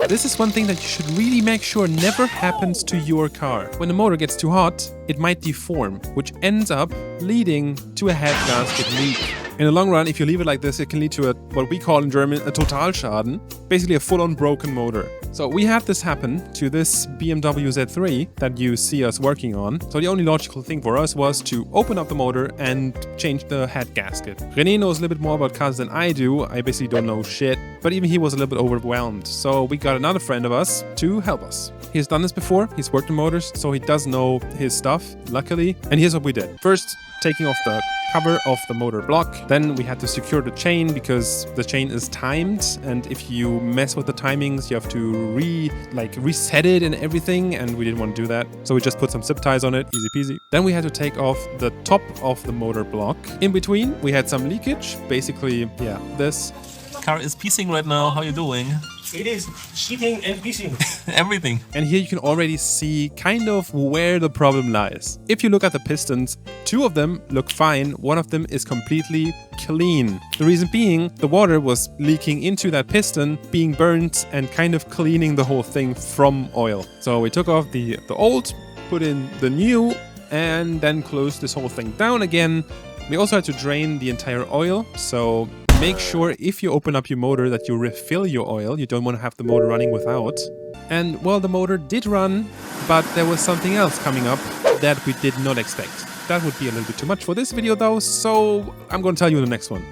This is one thing that you should really make sure never happens to your car. When the motor gets too hot, it might deform, which ends up leading to a head gasket leak. In the long run, if you leave it like this, it can lead to what we call in German a Totalschaden, basically a full-on broken motor. So we had this happen to this BMW Z3 that you see us working on. So the only logical thing for us was to open up the motor and change the head gasket. René knows a little bit more about cars than I do. I basically don't know shit, but even he was a little bit overwhelmed. So we got another friend of us to help us. He's done this before, he's worked on motors, so he does know his stuff, luckily. And here's what we did. First, taking off the cover of the motor block. Then we had to secure the chain because the chain is timed, and if you mess with the timings, you have to reset it and everything, and we didn't want to do that. So we just put some zip ties on it, easy peasy. Then we had to take off the top of the motor block. In between, we had some leakage, basically, yeah, this. Car is piecing right now. How you doing? It is cheating and piecing. Everything. And here you can already see kind of where the problem lies. If you look at the pistons, two of them look fine, one of them is completely clean. The reason being, the water was leaking into that piston, being burnt and kind of cleaning the whole thing from oil. So we took off the old, put in the new, and then closed this whole thing down again. We also had to drain the entire oil, so make sure if you open up your motor that you refill your oil. You don't want to have the motor running without. And well, the motor did run, but there was something else coming up that we did not expect. That would be a little bit too much for this video though, so I'm going to tell you in the next one.